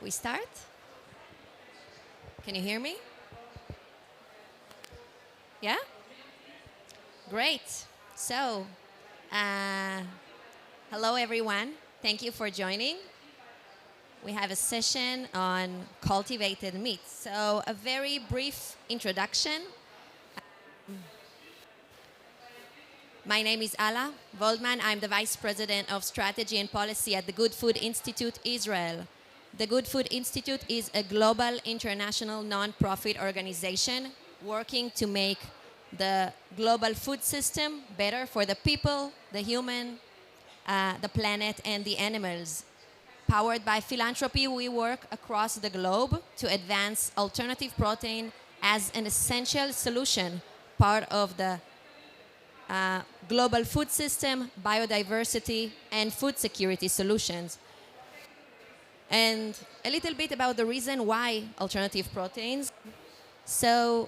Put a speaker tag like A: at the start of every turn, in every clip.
A: We start? Can you hear me? Yeah? Great. So, uh, hello everyone. Thank you for joining. We have a session on cultivated meat. So, a very brief introduction. My name is Ala Voldman. I'm the Vice President of Strategy and Policy at the Good Food Institute Israel. The Good Food Institute is a global international non-profit organization working to make the global food system better for the people, the human, the planet, and the animals. Powered by philanthropy, we work across the globe to advance alternative protein as an essential solution, part of the global food system, biodiversity, and food security solutions. And a little bit about the reason why alternative proteins. So,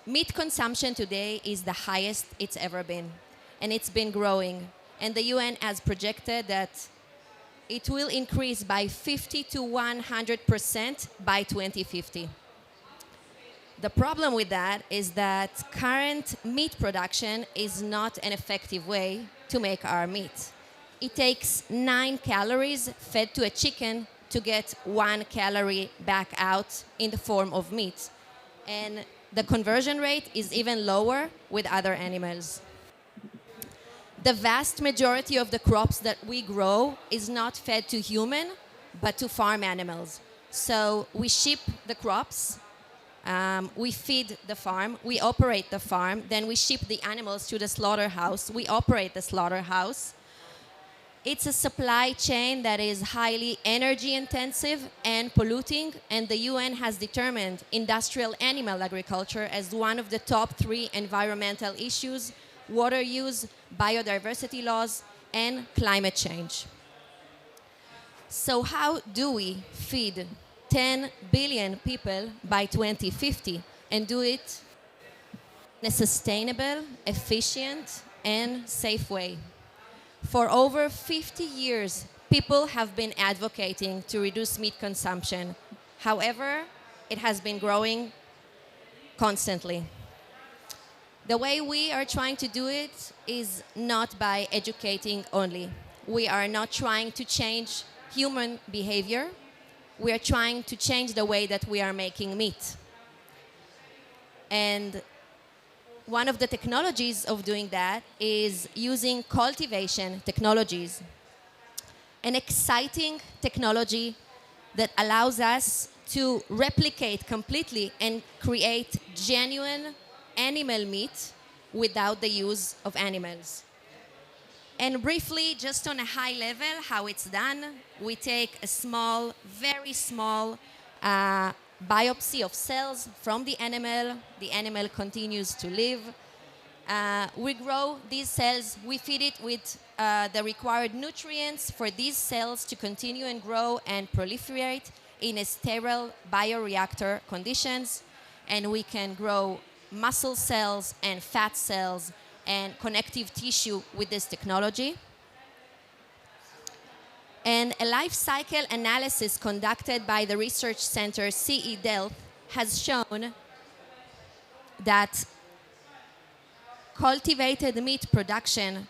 A: meat consumption today is the highest it's ever been, and it's been growing. And the UN has projected that it will increase by 50 to 100% by 2050. The problem with that is that current meat production is not an effective way to make our meat. It takes 9 calories fed to a chicken to get 1 calorie back out in the form of meat. And the conversion rate is even lower with other animals. The vast majority of the crops that we grow is not fed to human, but to farm animals. So we ship the crops, we feed the farm, we operate the farm, then we ship the animals to the slaughterhouse, we operate the slaughterhouse. It's a supply chain that is highly energy intensive and polluting, and the UN has determined industrial animal agriculture as one of the top 3 environmental issues: water use, biodiversity loss, and climate change. So how do we feed 10 billion people by 2050 and do it in a sustainable, efficient, and safe way? For over 50 years, people have been advocating to reduce meat consumption. However, it has been growing constantly. The way we are trying to do it is not by educating only. We are not trying to change human behavior. We are trying to change the way that we are making meat. And one of the technologies of doing that is using cultivation technologies. An exciting technology that allows us to replicate completely and create genuine animal meat without the use of animals. And briefly, just on a high level, how it's done, we take a small, very small biopsy of cells from the animal continues to live. We grow these cells, we feed it with the required nutrients for these cells to continue and grow and proliferate in a sterile bioreactor conditions, and we can grow muscle cells and fat cells and connective tissue with this technology. And a life cycle analysis conducted by the research center CE Delft has shown that cultivated meat production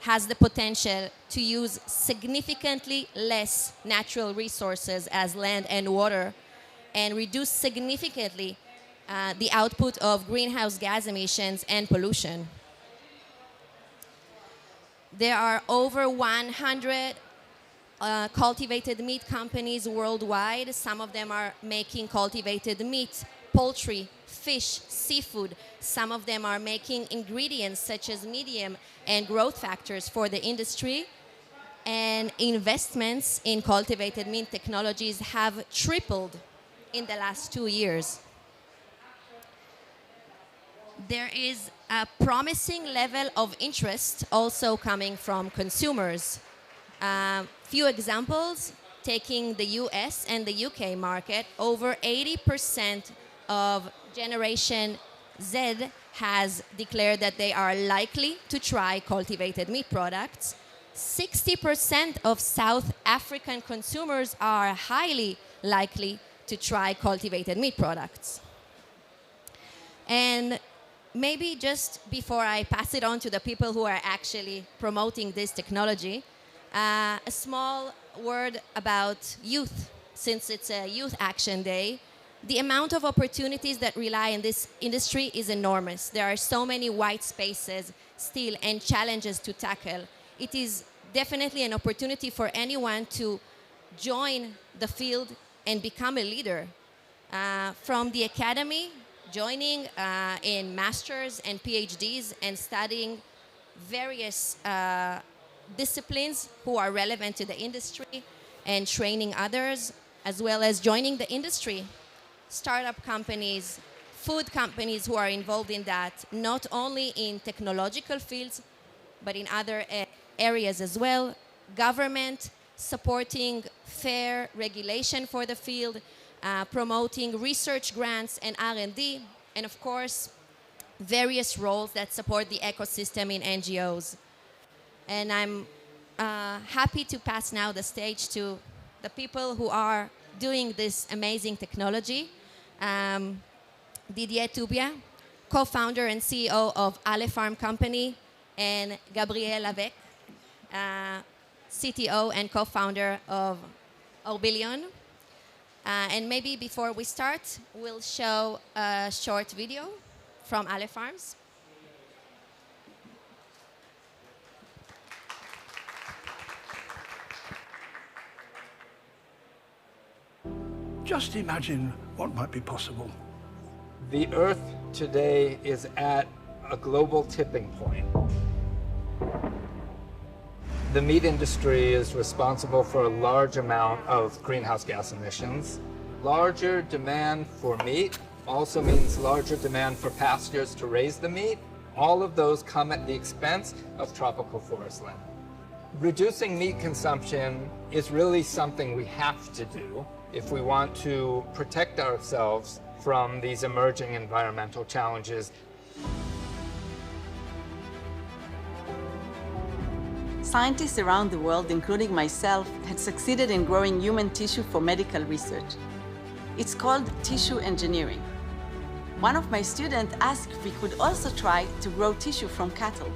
A: has the potential to use significantly less natural resources as land and water and reduce significantly the output of greenhouse gas emissions and pollution. There are over 100 cultivated meat companies worldwide. Some of them are making cultivated meat, poultry, fish, seafood. Some of them are making ingredients such as medium and growth factors for the industry. And investments in cultivated meat technologies have tripled in the last 2 years. There is a promising level of interest also coming from consumers. Few examples, taking the US and the UK market, over 80% of Generation Z has declared that they are likely to try cultivated meat products. 60% of South African consumers are highly likely to try cultivated meat products. And maybe just before I pass it on to the people who are actually promoting this technology, a small word about youth, since it's a Youth Action Day. The amount of opportunities that rely on this industry is enormous. There are so many white spaces still and challenges to tackle. It is definitely an opportunity for anyone to join the field and become a leader. From the academy, joining in masters and PhDs and studying various disciplines who are relevant to the industry and training others, as well as joining the industry, startup companies, food companies who are involved in that, not only in technological fields, but in other areas as well, government supporting fair regulation for the field, promoting research grants and R&D, and of course, various roles that support the ecosystem in NGOs. And I'm happy to pass now the stage to the people who are doing this amazing technology. Didier Toubia, co-founder and CEO of Ale Farm Company, and Gabriel Avec, CTO and co-founder of Orbillion. And maybe before we start, we'll show a short video from Ale Farms.
B: Just imagine what might be possible.
C: The Earth today is at a global tipping point. The meat industry is responsible for a large amount of greenhouse gas emissions. Larger demand for meat also means larger demand for pastures to raise the meat. All of those come at the expense of tropical forest land. Reducing meat consumption is really something we have to do if we want to protect ourselves from these emerging environmental challenges.
D: Scientists around the world, including myself, had succeeded in growing human tissue for medical research. It's called tissue engineering. One of my students asked if we could also try to grow tissue from cattle.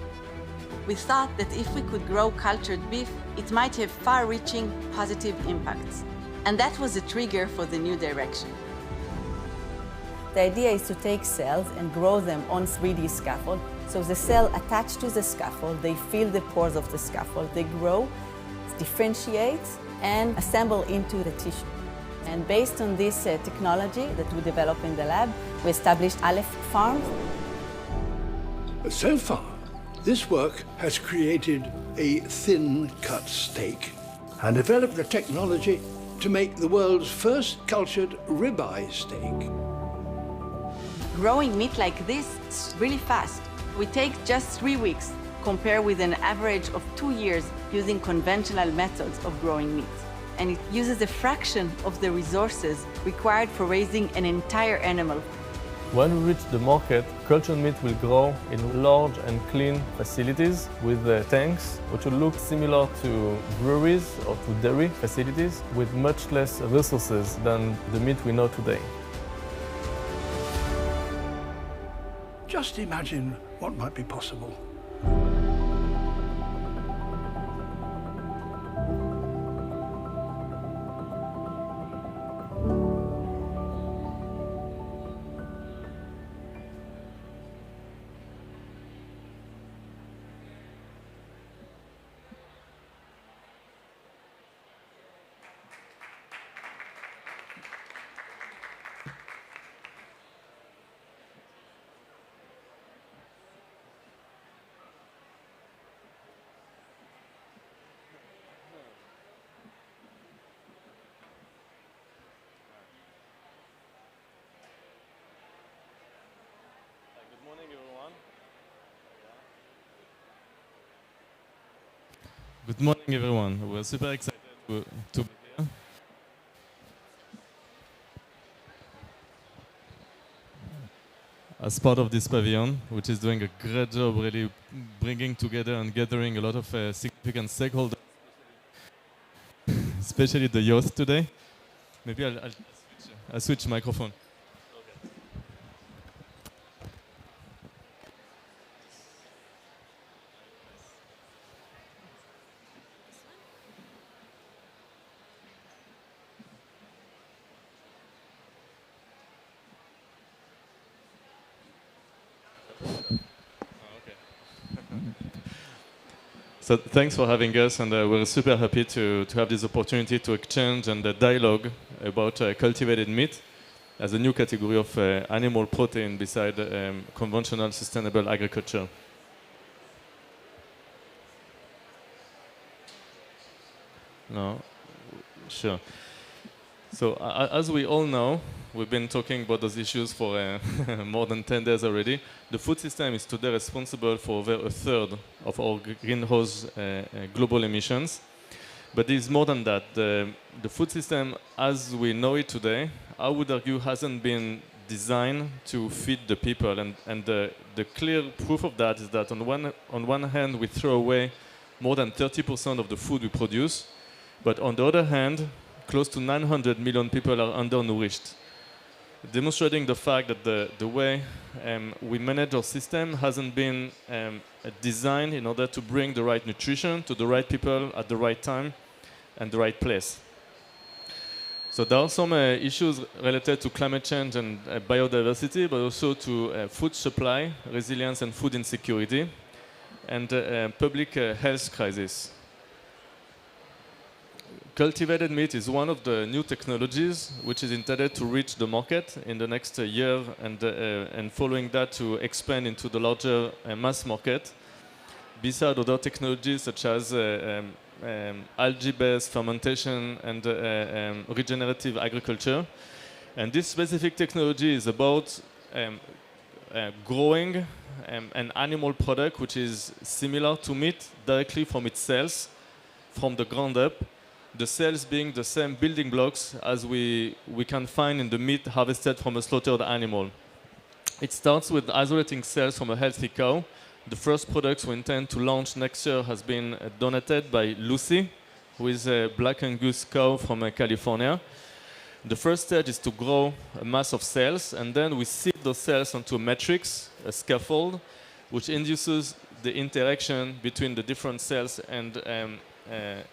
D: We thought that if we could grow cultured beef, it might have far-reaching positive impacts. And that was a trigger for the new direction.
E: The idea is to take cells and grow them on 3D scaffold. So the cell attached to the scaffold, they fill the pores of the scaffold, they grow, differentiate, and assemble into the tissue. And based on this technology that we developed in the lab, we established Ale Farms.
B: So far, this work has created a thin-cut steak and developed a technology to make the world's first cultured ribeye steak.
D: Growing meat like this is really fast. We take just 3 weeks, compared with an average of 2 years using conventional methods of growing meat. And it uses a fraction of the resources required for raising an entire animal.
F: When we reach the market, cultured meat will grow in large and clean facilities with tanks, which will look similar to breweries or to dairy facilities with much less resources than the meat we know today.
B: Just imagine what might be possible.
G: Good morning, everyone. We're super excited to be here. as part of this pavilion, which is doing a great job really bringing together and gathering a lot of significant stakeholders, especially the youth today. Maybe I'll switch microphone. So thanks for having us, and we're super happy to have this opportunity to exchange and dialogue about cultivated meat as a new category of animal protein beside conventional sustainable agriculture. No, sure. So as we all know, we've been talking about those issues for more than 10 days already. The food system is today responsible for over a third of our greenhouse global emissions. But there's more than that. The food system, as we know it today, I would argue hasn't been designed to feed the people. And the clear proof of that is that on one hand, we throw away more than 30% of the food we produce. But on the other hand, close to 900 million people are undernourished, demonstrating the fact that the way we manage our system hasn't been designed in order to bring the right nutrition to the right people at the right time and the right place. So there are some issues related to climate change and biodiversity, but also to food supply, resilience and food insecurity, and public health crisis. Cultivated meat is one of the new technologies which is intended to reach the market in the next year and following that to expand into the larger mass market, beside other technologies such as algae-based fermentation and regenerative agriculture. And this specific technology is about growing an animal product which is similar to meat directly from its cells, from the ground up, the cells being the same building blocks as we can find in the meat harvested from a slaughtered animal. It starts with isolating cells from a healthy cow. The first products we intend to launch next year has been donated by Lucy, who is a Black Angus cow from California. The first stage is to grow a mass of cells, and then we seed those cells onto a matrix, a scaffold, which induces the interaction between the different cells and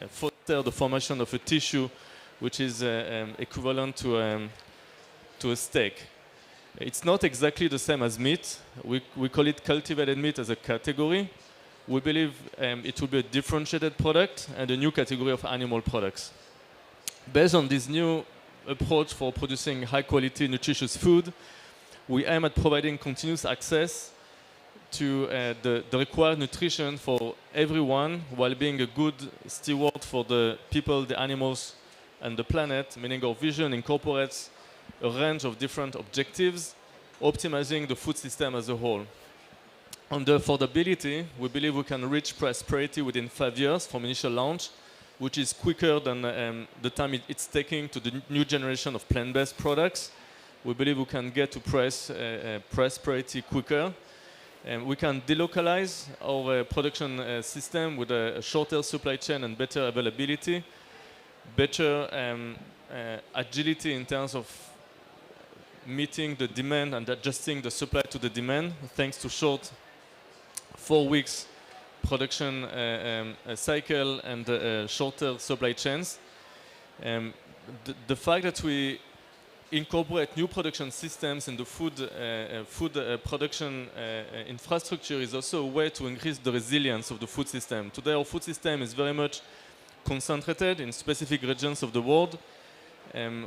G: foster the formation of a tissue which is equivalent to a steak. It's not exactly the same as meat. We call it cultivated meat as a category. We believe it will be a differentiated product and a new category of animal products. Based on this new approach for producing high quality nutritious food, we aim at providing continuous access to the required nutrition for everyone while being a good steward for the people, the animals, and the planet, meaning our vision incorporates a range of different objectives, optimizing the food system as a whole. On the affordability, we believe we can reach price parity within 5 years from initial launch, which is quicker than the time it's taking to the new generation of plant-based products. We believe we can get to price parity quicker. We can delocalize our production system with a shorter supply chain and better availability, better agility in terms of meeting the demand and adjusting the supply to the demand, thanks to short 4 weeks production cycle and shorter supply chains. The fact that we incorporate new production systems in the food production infrastructure is also a way to increase the resilience of the food system. Today our food system is very much concentrated in specific regions of the world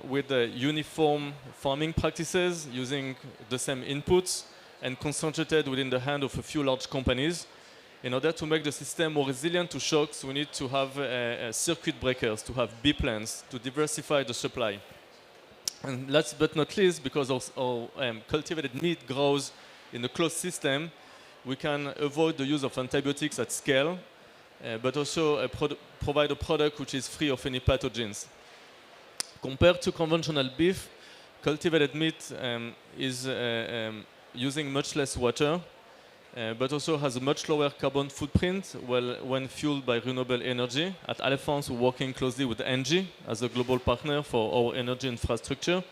G: with uniform farming practices using the same inputs and concentrated within the hand of a few large companies. In order to make the system more resilient to shocks, we need to have circuit breakers, to have B plans, to diversify the supply. And last but not least, because our cultivated meat grows in a closed system, we can avoid the use of antibiotics at scale, but also provide a product which is free of any pathogens. Compared to conventional beef, cultivated meat is using much less water, but also has a much lower carbon footprint when fueled by renewable energy. At Alphonse, we're working closely with ENGIE as a global partner for our energy infrastructure.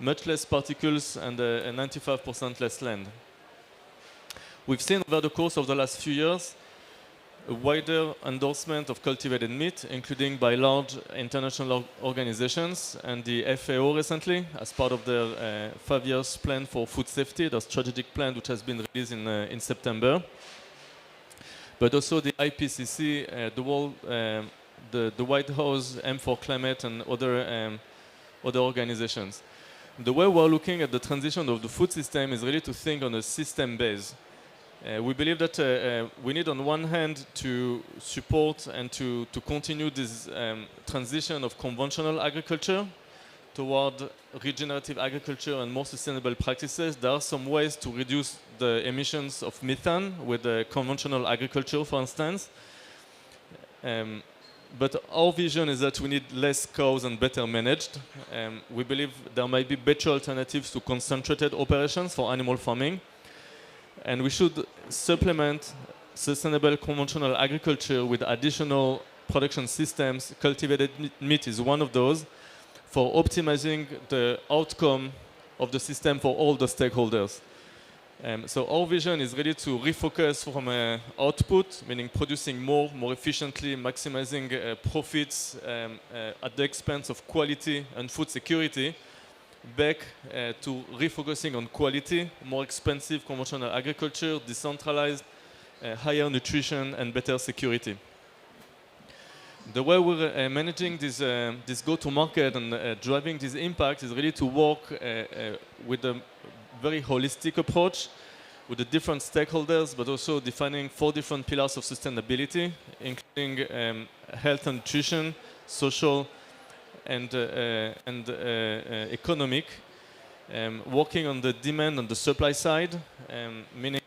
G: Much less particles and 95% less land. We've seen over the course of the last few years a wider endorsement of cultivated meat, including by large international organizations and the FAO recently, as part of their 5 years plan for food safety, the strategic plan which has been released in September. But also the IPCC, the White House, M4Climate, and other organizations. The way we're looking at the transition of the food system is really to think on a system base. We believe that we need on one hand to support and to continue this transition of conventional agriculture toward regenerative agriculture and more sustainable practices. There are some ways to reduce the emissions of methane with conventional agriculture, for instance. But our vision is that we need less cows and better managed. We believe there might be better alternatives to concentrated operations for animal farming. And we should supplement sustainable conventional agriculture with additional production systems. Cultivated meat is one of those, for optimizing the outcome of the system for all the stakeholders. So our vision is really to refocus from output, meaning producing more efficiently, maximizing profits at the expense of quality and food security, back to refocusing on quality, more expensive conventional agriculture, decentralized, higher nutrition, and better security. The way we're managing this go-to-market and driving this impact is really to work with a very holistic approach with the different stakeholders, but also defining 4 different pillars of sustainability, including health and nutrition, social, and economic, working on the demand and the supply side, meaning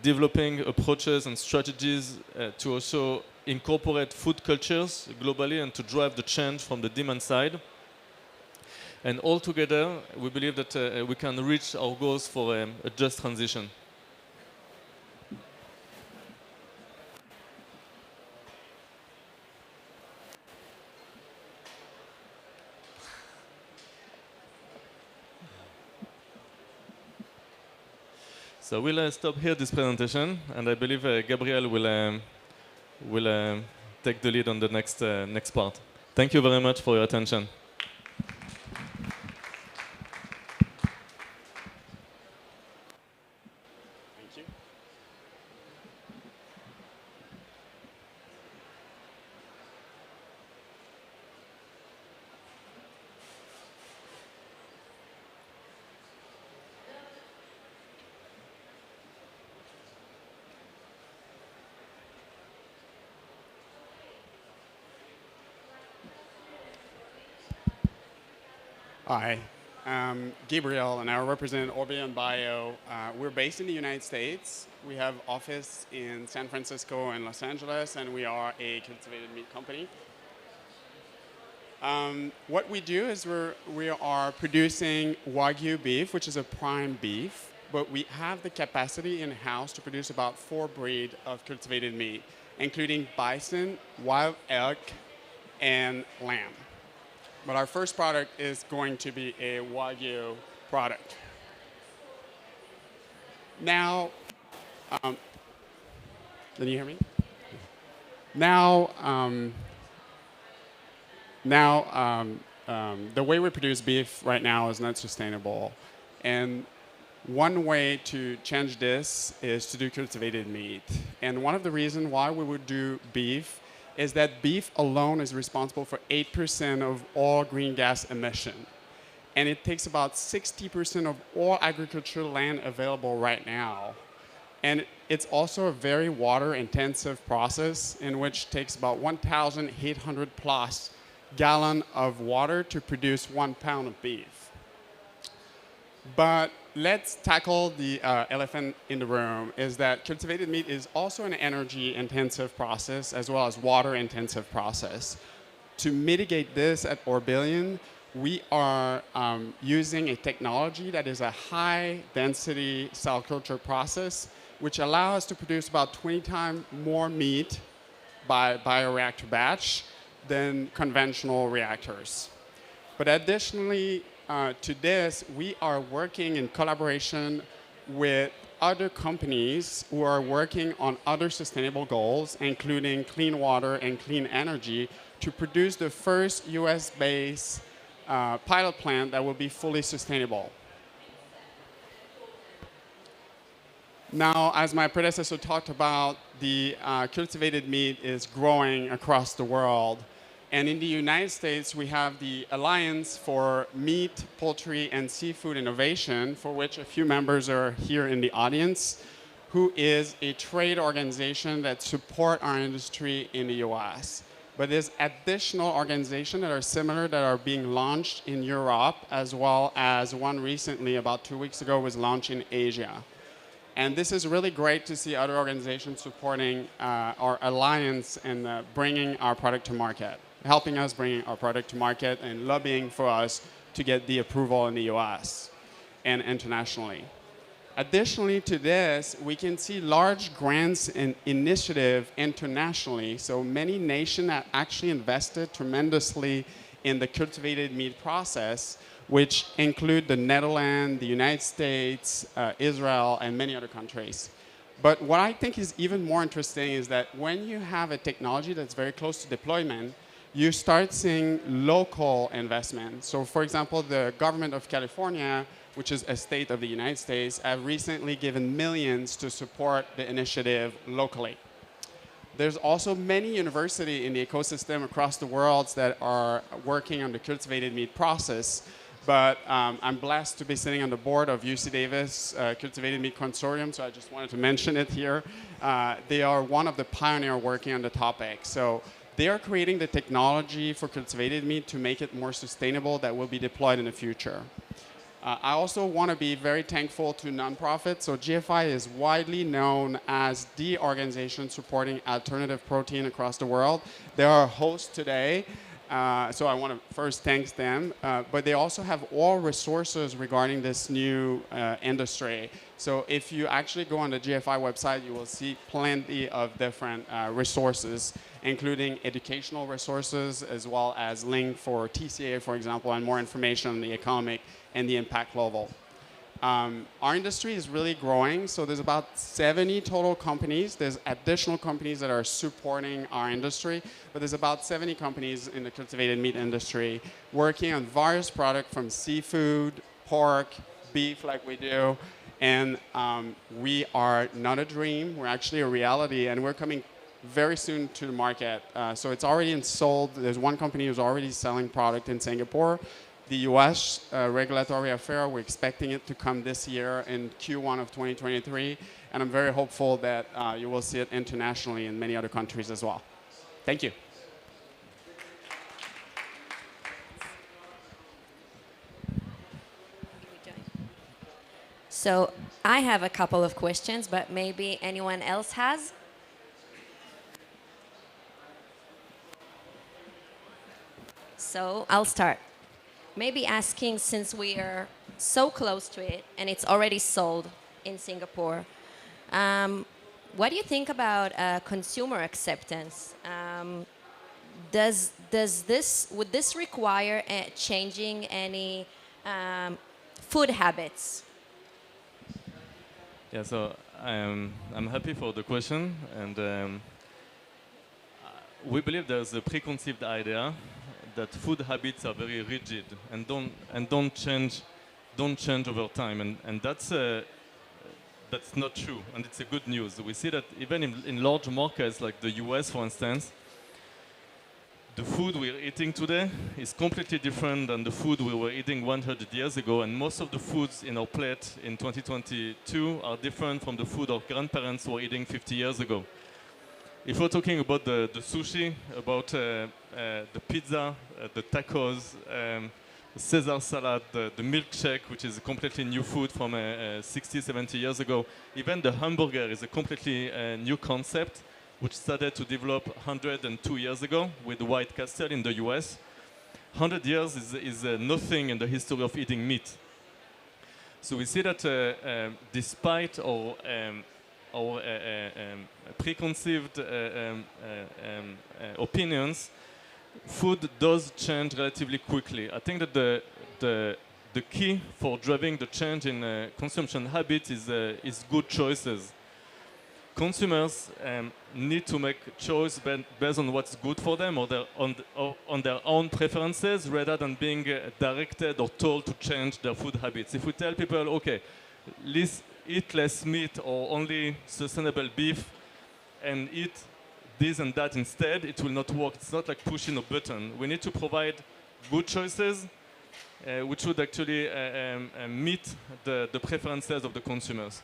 G: developing approaches and strategies to also incorporate food cultures globally and to drive the change from the demand side. And all together, we believe that we can reach our goals for a just transition. So we'll stop here this presentation, and I believe Gabriel will take the lead on the next part. Thank you very much for your attention.
H: Thank you. Hi, I'm Gabriel, and I represent Orbion Bio. We're based in the United States. We have office in San Francisco and Los Angeles, and we are a cultivated meat company. What we do is we are producing Wagyu beef, which is a prime beef, but we have the capacity in-house to produce about 4 breeds of cultivated meat, including bison, wild elk, and lamb. But our first product is going to be a Wagyu product. Now, can you hear me? Now, the way we produce beef right now is not sustainable. And one way to change this is to do cultivated meat. And one of the reasons why we would do beef is that beef alone is responsible for 8% of all green gas emission. And it takes about 60% of all agricultural land available right now. And it's also a very water-intensive process in which it takes about 1,800 plus gallons of water to produce 1 pound of beef. But let's tackle the elephant in the room, is that cultivated meat is also an energy-intensive process as well as water-intensive process. To mitigate this at Orbion, we are using a technology that is a high-density cell culture process, which allows us to produce about 20 times more meat by bioreactor batch than conventional reactors. But additionally to this, we are working in collaboration with other companies who are working on other sustainable goals, including clean water and clean energy, to produce the first US-based pilot plant that will be fully sustainable. Now, as my predecessor talked about, the cultivated meat is growing across the world. And in the United States, we have the Alliance for Meat, Poultry, and Seafood Innovation, for which a few members are here in the audience, who is a trade organization that support our industry in the US. But there's additional organizations that are similar that are being launched in Europe, as well as one recently, about 2 weeks ago, was launched in Asia. And this is really great to see other organizations supporting our alliance and bringing our product to market, helping us bring our product to market and lobbying for us to get the approval in the US and internationally. Additionally to this, we can see large grants and initiative internationally. So many nations have actually invested tremendously in the cultivated meat process, which include the Netherlands, the United States, Israel, and many other countries. But what I think is even more interesting is that when you have a technology that's very close to deployment, you start seeing local investment. So for example, the government of California, which is a state of the United States, have recently given millions to support the initiative locally. There's also many universities in the ecosystem across the world that are working on the cultivated meat process. But I'm blessed to be sitting on the board of UC Davis Cultivated Meat Consortium, so I just wanted to mention it here. They are one of the pioneers working on the topic. So they are creating the technology for cultivated meat to make it more sustainable that will be deployed in the future. I also want to be very thankful to nonprofits. So GFI is widely known as the organization supporting alternative protein across the world. They are hosts today. So I want to first thank them, but they also have all resources regarding this new industry. So if you actually go on the GFI website, you will see plenty of different resources, including educational resources, as well as link for TCA, for example, and more information on the economic and the impact level. Our industry is really growing, so there's about 70 total companies. There's additional companies that are supporting our industry, but there's about 70 companies in the cultivated meat industry working on various products from seafood, pork, beef like we do, and we are not a dream, we're actually a reality, and we're coming very soon to the market. So it's already sold. There's one company who's already selling product in Singapore. The US regulatory affair, we're expecting it to come this year in Q1 of 2023. And I'm very hopeful that you will see it internationally in many other countries as well. Thank you.
A: So I have a couple of questions, but maybe anyone else has? So I'll start. Maybe asking, since we are so close to it and it's already sold in Singapore, what do you think about consumer acceptance? Would this require changing any food habits?
G: Yeah, so I'm happy for the question, and we believe there's a preconceived idea that food habits are very rigid and don't change over time, and that's not true, and it's a good news. We see that even in large markets like the US, for instance, the food we're eating today is completely different than the food we were eating 100 years ago, and most of the foods in our plate in 2022 are different from the food our grandparents were eating 50 years ago. If we're talking about the sushi, about the pizza, the tacos, the Caesar salad, the milkshake, which is a completely new food from 60, 70 years ago, even the hamburger is a completely new concept, which started to develop 102 years ago with White Castle in the US. 100 years is nothing in the history of eating meat. So we see that despite our preconceived opinions, food does change relatively quickly. I think that the key for driving the change in consumption habits is good choices. Consumers need to make choice based on what's good for them or on their own preferences rather than being directed or told to change their food habits. If we tell people, okay, eat less meat or only sustainable beef and eat this and that instead, it will not work. It's not like pushing a button. We need to provide good choices which would actually meet the preferences of the consumers.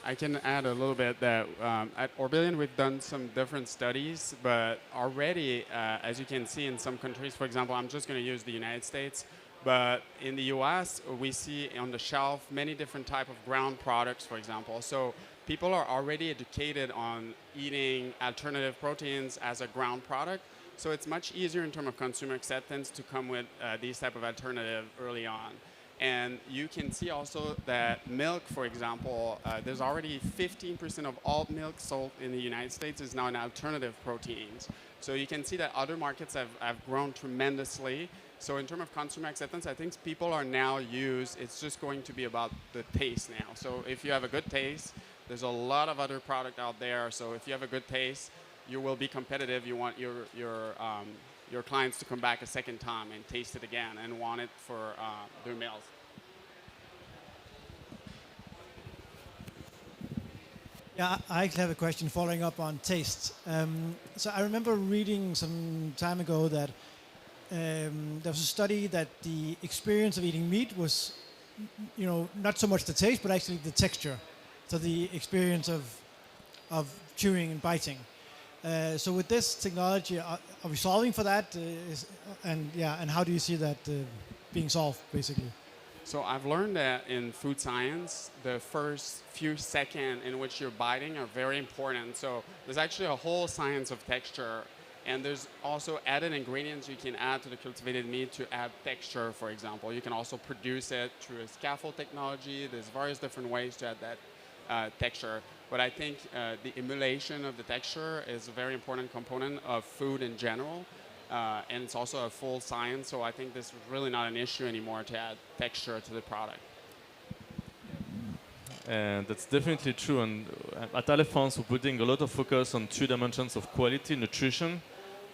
H: I can add a little bit that at Orbillion we've done some different studies, but already, as you can see in some countries, for example, I'm just going to use the United States, but in the US we see on the shelf many different type of ground products, for example. So people are already educated on eating alternative proteins as a ground product. So it's much easier in terms of consumer acceptance to come with these type of alternative early on. And you can see also that milk, for example, there's already 15% of all milk sold in the United States is now an alternative proteins. So you can see that other markets have grown tremendously. So in terms of consumer acceptance, I think people are now it's just going to be about the taste now. So if you have a good taste, there's a lot of other product out there. So if you have a good taste, you will be competitive. You want your clients to come back a second time and taste it again and want it for their meals.
I: Yeah, I actually have a question following up on taste. So I remember reading some time ago that there was a study that the experience of eating meat was, not so much the taste, but actually the texture. So the experience of chewing and biting. So with this technology, are we solving for that? And how do you see that being solved, basically?
H: So I've learned that in food science, the first few seconds in which you're biting are very important. So there's actually a whole science of texture, and there's also added ingredients you can add to the cultivated meat to add texture, for example. You can also produce it through a scaffold technology. There's various different ways to add that texture. But I think the emulation of the texture is a very important component of food in general. And it's also a full science, so I think this is really not an issue anymore to add texture to the product.
G: And that's definitely true. And at Alefance, we're putting a lot of focus on 2 dimensions of quality, nutrition,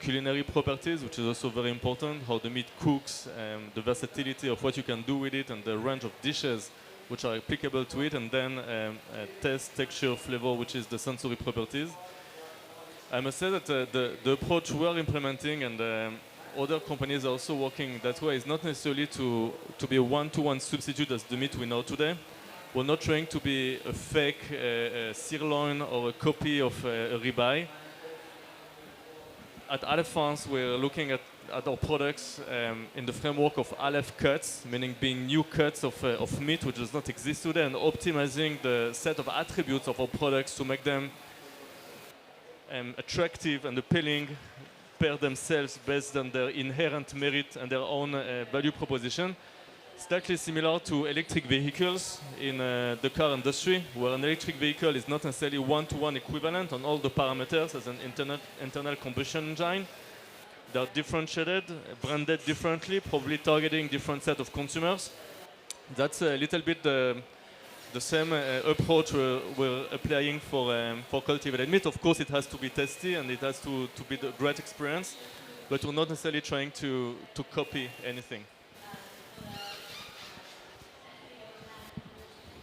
G: culinary properties, which is also very important, how the meat cooks, the versatility of what you can do with it, and the range of dishes which are applicable to it, and then taste, texture, flavor, which is the sensory properties. I must say that the approach we are implementing and other companies are also working that way is not necessarily to be a one-to-one substitute as the meat we know today. We're not trying to be a fake sirloin or a copy of a ribeye. At Alefance, we're looking at our products in the framework of Aleph cuts, meaning being new cuts of meat which does not exist today, and optimizing the set of attributes of our products to make them attractive and appealing per themselves based on their inherent merit and their own value proposition. Slightly similar to electric vehicles in the car industry, where an electric vehicle is not necessarily one-to-one equivalent on all the parameters as an internal combustion engine. They're differentiated, branded differently, probably targeting different set of consumers. That's a little bit the same approach we're applying for cultivated meat. Of course, it has to be tasty and it has to be a great experience, but we're not necessarily trying to copy anything.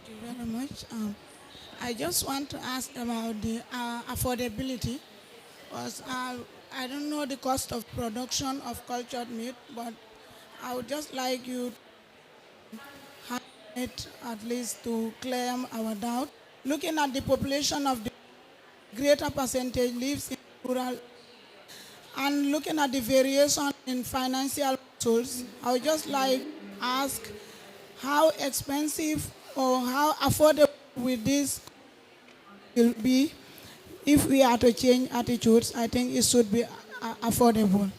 J: Thank you very much. I just want to ask about the affordability, because I don't know the cost of production of cultured meat, but I would just like you to highlight at least to clear our doubt. Looking at the population of the greater percentage lives in rural, and looking at the variation in financial tools, I would just like to ask how expensive or how affordable will this will be if we are to change attitudes. I think it should be affordable.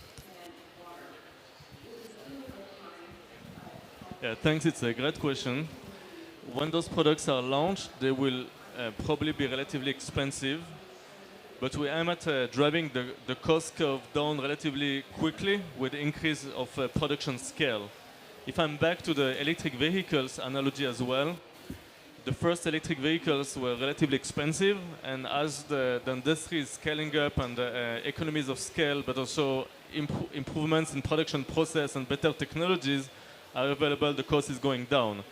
G: Yeah, thanks. It's a great question. When those products are launched, they will probably be relatively expensive, but we aim at driving the cost curve down relatively quickly with the increase of production scale. If I'm back to the electric vehicles analogy as well, the first electric vehicles were relatively expensive, and as the industry is scaling up and economies of scale, but also improvements in production process and better technologies are available, the cost is going down.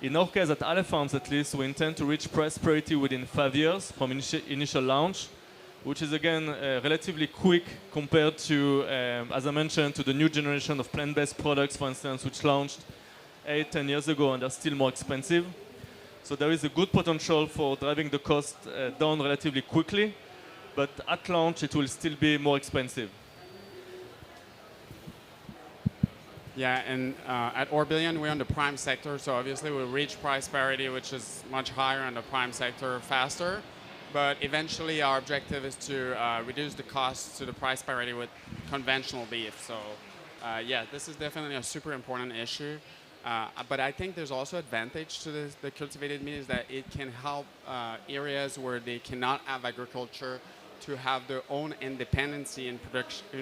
G: In our case, at Ale Farms at least, we intend to reach price parity within 5 years from initial launch, which is again relatively quick compared to, as I mentioned, to the new generation of plant-based products, for instance, which launched 8-10 years ago and are still more expensive. So there is a good potential for driving the cost down relatively quickly, but at launch it will still be more expensive.
H: Yeah, and at Orbillion, we're in the prime sector, so obviously we'll reach price parity, which is much higher in the prime sector faster. But eventually our objective is to reduce the cost to the price parity with conventional beef. So yeah, this is definitely a super important issue. But I think there's also advantage to the cultivated meat is that it can help areas where they cannot have agriculture to have their own independency in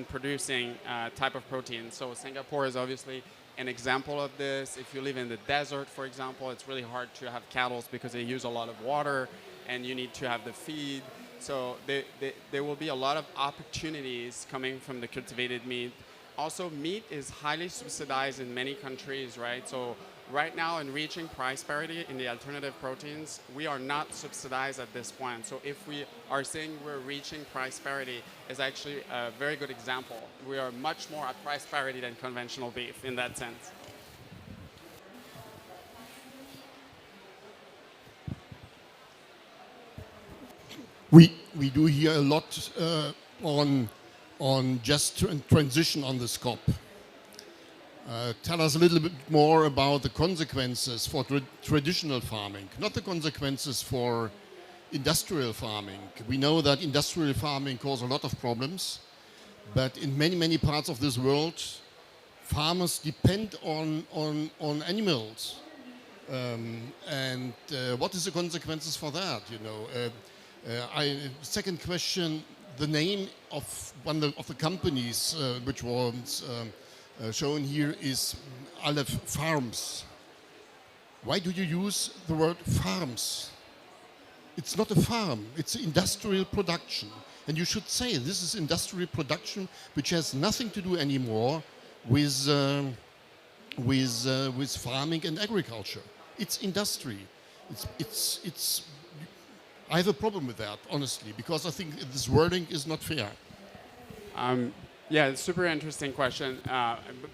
H: producing type of protein. So Singapore is obviously an example of this. If you live in the desert, for example, it's really hard to have cattle because they use a lot of water and you need to have the feed. So there will be a lot of opportunities coming from the cultivated meat. Also, meat is highly subsidized in many countries, right? So right now in reaching price parity in the alternative proteins, we are not subsidized at this point. So if we are saying we're reaching price parity is actually a very good example. We are much more at price parity than conventional beef in that sense.
K: We do hear a lot on just transition on the scope. Tell us a little bit more about the consequences for traditional farming, not the consequences for industrial farming. We know that industrial farming causes a lot of problems, but in many parts of this world, farmers depend on animals. What is the consequences for that? You know, second question: the name of one of the companies which was shown here is Aleph Farms. Why do you use the word farms? It's not a farm, it's industrial production. And you should say this is industrial production which has nothing to do anymore with farming and agriculture. It's industry. I have a problem with that, honestly, because I think this wording is not fair.
H: Yeah, it's a super interesting question.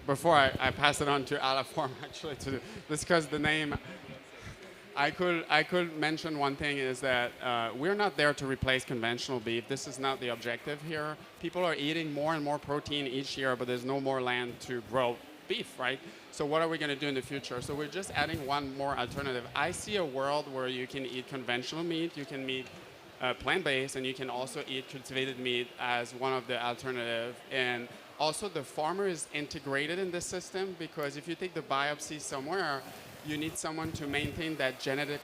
H: Before I pass it on to Alaform, actually, to discuss the name, I could mention one thing is that we're not there to replace conventional beef. This is not the objective here. People are eating more and more protein each year, but there's no more land to grow beef, right? So what are we going to do in the future? So we're just adding one more alternative. I see a world where you can eat conventional meat, you can eat plant-based, and you can also eat cultivated meat as one of the alternatives. And also the farmer is integrated in this system because if you take the biopsy somewhere, you need someone to maintain that genetic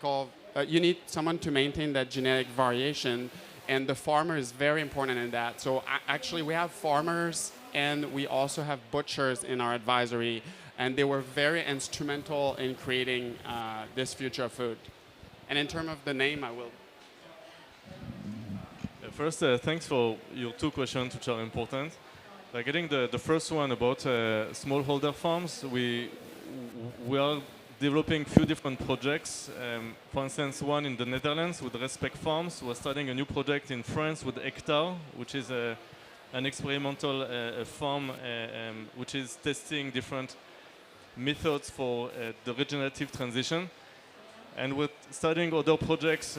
H: variation, and the farmer is very important in that. So actually we have farmers and we also have butchers in our advisory, and they were very instrumental in creating this future of food. And in terms of the name, I will.
G: First, thanks for your two questions, which are important. Getting the first one about smallholder farms, we are developing a few different projects. For instance, one in the Netherlands with Respect Farms. We're starting a new project in France with Hectare, which is an experimental farm which is testing different methods for the regenerative transition. And we're starting other projects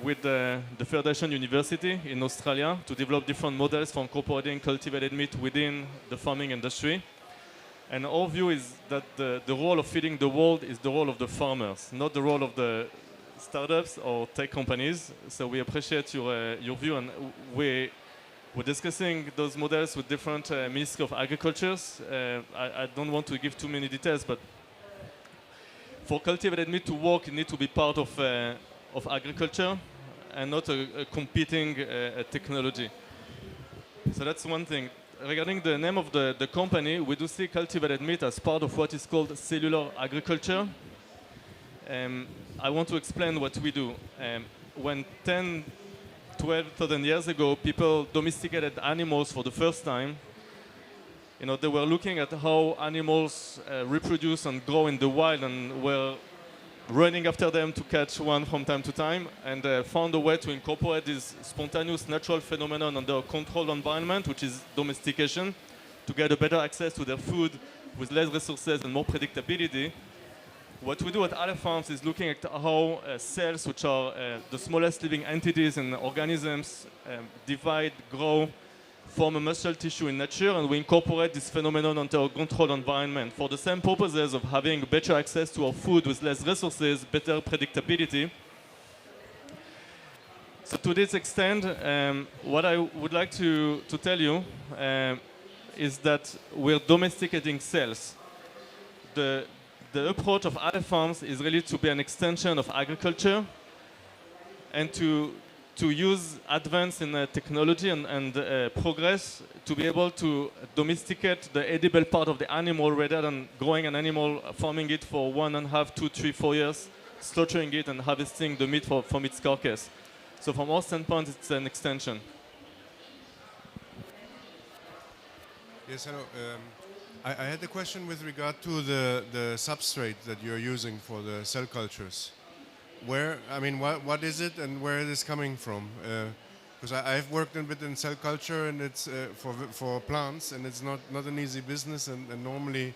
G: with the Federation University in Australia to develop different models for incorporating cultivated meat within the farming industry. And our view is that the role of feeding the world is the role of the farmers, not the role of the startups or tech companies. So we appreciate your view, and we're discussing those models with different Ministry of Agriculture. I don't want to give too many details, but for cultivated meat to work, it needs to be part of agriculture and not a competing technology. So that's one thing. Regarding the name of the company, we do see cultivated meat as part of what is called cellular agriculture. I want to explain what we do. When 10, 12,000 years ago, people domesticated animals for the first time, they were looking at how animals reproduce and grow in the wild and were running after them to catch one from time to time, and found a way to incorporate this spontaneous natural phenomenon under a controlled environment, which is domestication, to get a better access to their food with less resources and more predictability. What we do at Ale Farms is looking at how cells, which are the smallest living entities in organisms, divide, grow, form a muscle tissue in nature, and we incorporate this phenomenon into a controlled environment for the same purposes of having better access to our food with less resources, better predictability. So to this extent, what I would like to tell you is that we're domesticating cells. The approach of Ale Farms is really to be an extension of agriculture and to use advance in technology and progress to be able to domesticate the edible part of the animal rather than growing an animal, farming it for 1.5, 2, 3, 4 years, slaughtering it and harvesting the meat from its carcass. So from our standpoint, it's an extension.
L: Yes, hello. I had a question with regard to the substrate that you're using for the cell cultures. What is it and where it is coming from? Because I've worked a bit in cell culture, and it's for plants, and it's not an easy business, and normally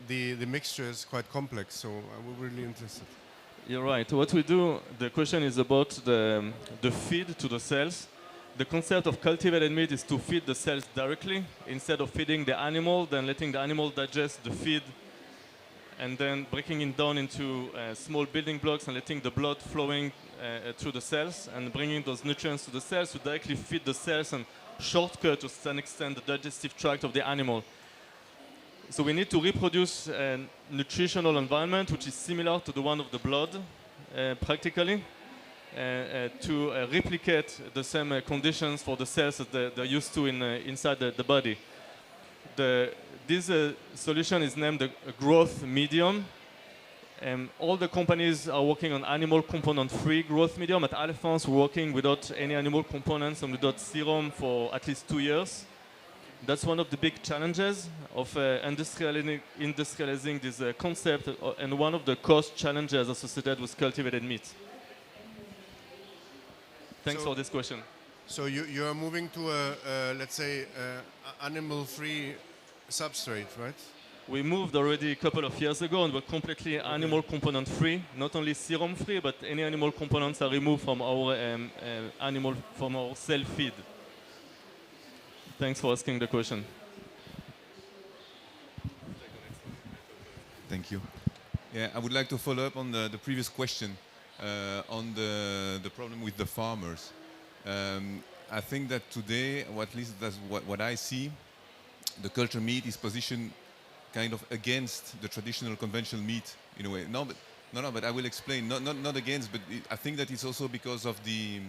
L: the mixture is quite complex. So I was really interested.
G: You're right. What we do, the question is about the feed to the cells. The concept of cultivated meat is to feed the cells directly instead of feeding the animal, then letting the animal digest the feed and then breaking it down into small building blocks and letting the blood flowing through the cells and bringing those nutrients to the cells to directly feed the cells and shortcut to some extent the digestive tract of the animal. So we need to reproduce a nutritional environment which is similar to the one of the blood, practically, to replicate the same conditions for the cells that they're used to inside the body. This solution is named a growth medium. All the companies are working on animal component-free growth medium. At Ale Farms, we're working without any animal components and without serum for at least 2 years. That's one of the big challenges of industrializing this concept and one of the cost challenges associated with cultivated meat. Thanks for this question.
L: So you are moving to let's say, animal-free substrate, right?
G: We moved already a couple of years ago, and we're completely animal component free. Not only serum free, but any animal components are removed from our from our cell feed. Thanks for asking the question.
M: Thank you. Yeah, I would like to follow up on the previous question on the problem with the farmers. I think that today, or at least that's what I see, the culture meat is positioned kind of against the traditional conventional meat in a way. But I will explain. Not against, but I think that it's also because of the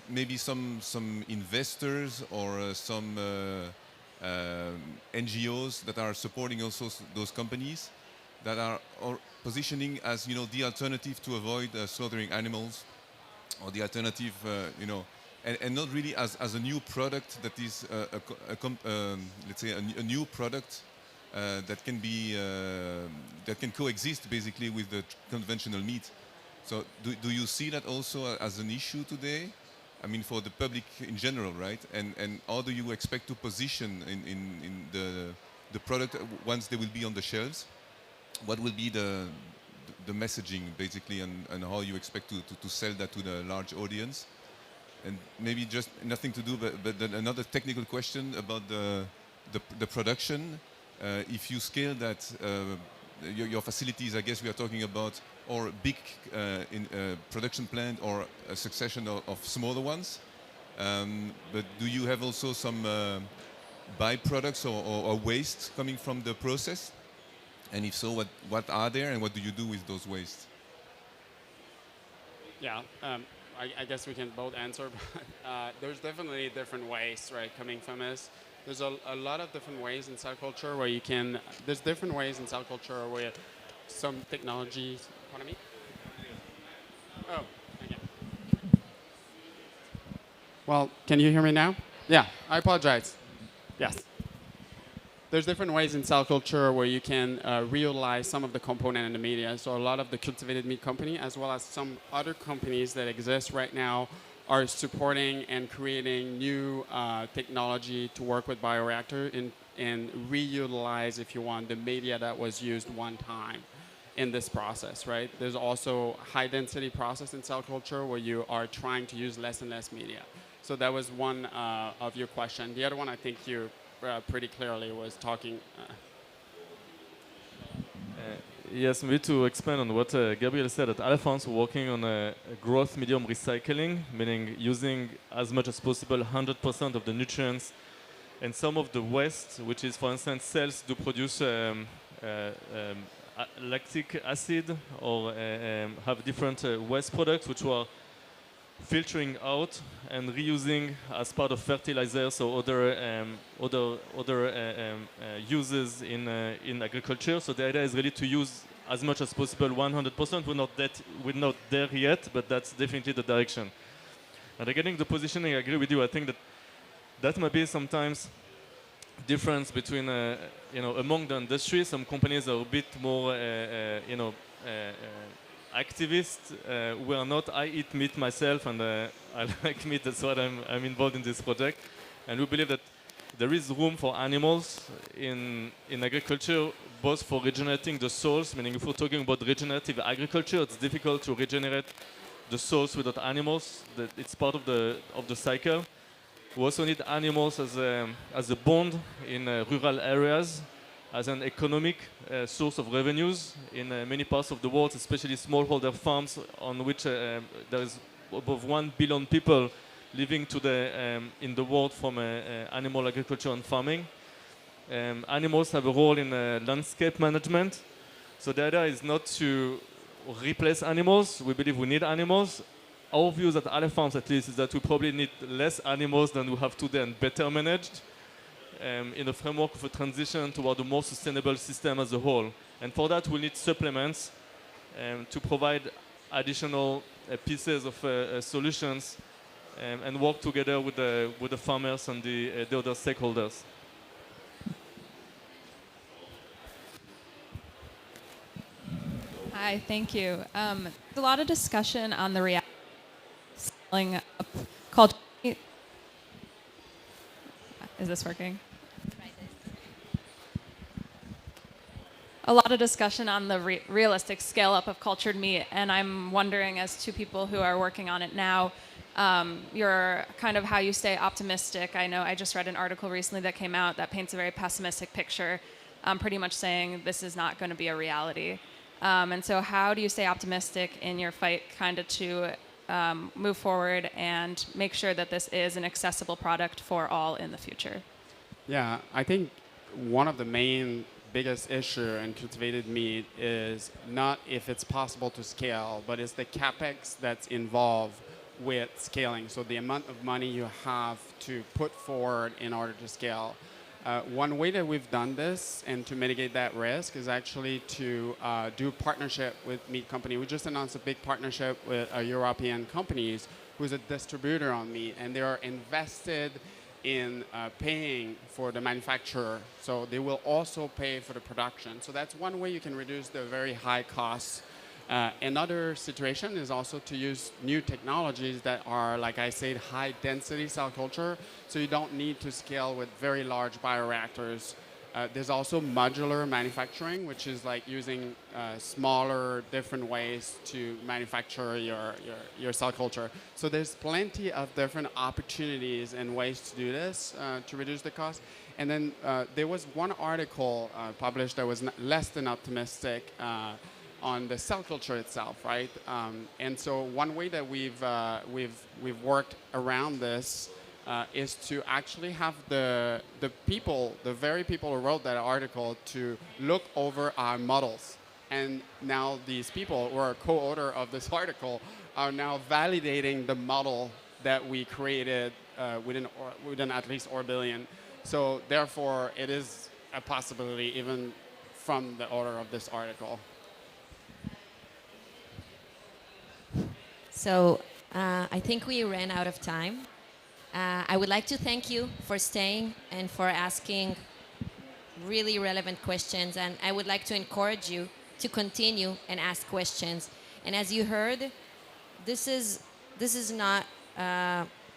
M: maybe some investors or some NGOs that are supporting also those companies that are positioning as the alternative to avoid slaughtering animals, or the alternative and not really as a new product that is let's say a new product that can be that can coexist basically with the conventional meat. So do you see that also as an issue today? I mean, for the public in general, right? And how do you expect to position in the product once they will be on the shelves? What will be the messaging basically, and how you expect to sell that to the large audience? And maybe just nothing to do, but then another technical question about the production. If you scale that, your facilities, I guess we are talking about, or big production plant or a succession of smaller ones. But do you have also some byproducts or waste coming from the process? And if so, what are there and what do you do with those wastes?
H: Yeah, I guess we can both answer, but there's definitely different ways, right, coming from this. There's a lot of different ways in cell culture where you can, there's different ways in cell culture where some technologies, pardon me? Oh, okay. Well, can you hear me now? Yeah, I apologize. Yes. There's different ways in cell culture where you can reutilize some of the component in the media. So a lot of the cultivated meat company, as well as some other companies that exist right now, are supporting and creating new technology to work with bioreactor and reutilize, if you want, the media that was used one time in this process, right? There's also high density process in cell culture where you are trying to use less and less media. So that was one of your question. The other one I think you pretty clearly was talking.
G: Yes, maybe to expand on what Gabriel said, at Alphonse we're working on a growth medium recycling, meaning using as much as possible 100% of the nutrients and some of the waste, which is, for instance, cells do produce lactic acid or have different waste products which are filtering out and reusing as part of fertilizers or other uses in agriculture. So the idea is really to use as much as possible 100%. We're not there yet, but that's definitely the direction. And regarding the positioning, I agree with you. I think that might be sometimes difference between among the industry. Some companies are a bit more activist. We are not. I eat meat myself, and I like meat. That's why I'm involved in this project. And we believe that there is room for animals in agriculture, both for regenerating the soils. Meaning, if we're talking about regenerative agriculture, it's difficult to regenerate the soils without animals. That it's part of the cycle. We also need animals as a bond in rural areas, as an economic source of revenues in many parts of the world, especially smallholder farms on which there is above 1 billion people living today in the world from animal agriculture and farming. Animals have a role in landscape management. So the idea is not to replace animals. We believe we need animals. Our views at Ale Farms, at least, is that we probably need less animals than we have today and better managed. In a framework of a transition toward a more sustainable system as a whole. And for that, we need supplements to provide additional pieces of solutions and work together with the farmers and the other stakeholders.
N: Hi, thank you. There's a lot of discussion on the reality of scaling up culture. Is this working? A lot of discussion on the realistic scale up of cultured meat, and I'm wondering, as two people who are working on it now, your kind of how you stay optimistic. I know I just read an article recently that came out that paints a very pessimistic picture, pretty much saying this is not going to be a reality. And so how do you stay optimistic in your fight kind of to move forward and make sure that this is an accessible product for all in the future?
H: Yeah, I think one of the biggest issue in cultivated meat is not if it's possible to scale, but it's the capex that's involved with scaling. So the amount of money you have to put forward in order to scale. One way that we've done this and to mitigate that risk is actually to do partnership with meat company. We just announced a big partnership with European companies who's a distributor on meat, and they are invested in paying for the manufacturer. So they will also pay for the production. So that's one way you can reduce the very high costs. Another situation is also to use new technologies that are, like I said, high density cell culture. So you don't need to scale with very large bioreactors. There's also modular manufacturing, which is like using smaller, different ways to manufacture your cell culture. So there's plenty of different opportunities and ways to do this to reduce the cost. And then there was one article published that was less than optimistic on the cell culture itself, right? And so one way that we've worked around this is to actually have the people, the very people who wrote that article, to look over our models. And now these people who are co-author of this article are now validating the model that we created within at least Orbillion. So therefore, it is a possibility even from the author of this article.
A: So I think we ran out of time. I would like to thank you for staying and for asking really relevant questions. And I would like to encourage you to continue and ask questions. And as you heard, this is not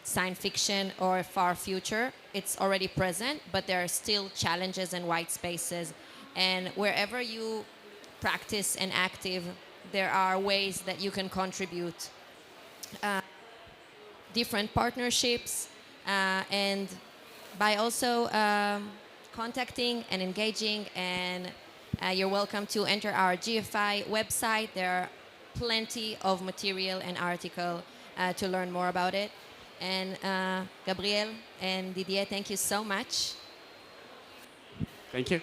A: science fiction or far future. It's already present, but there are still challenges and white spaces. And wherever you practice and active, there are ways that you can contribute. Different partnerships, and by also contacting and engaging, and you're welcome to enter our GFI website. There are plenty of material and article to learn more about it. And Gabriel and Didier, thank you so much.
H: Thank you.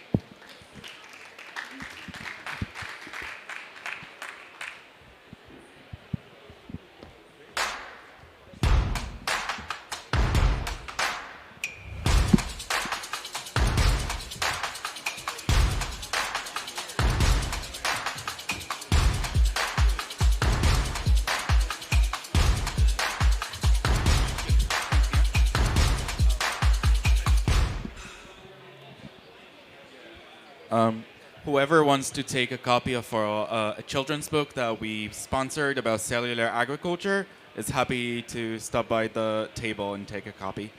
O: Whoever wants to take a copy of a children's book that we sponsored about cellular agriculture is happy to stop by the table and take a copy.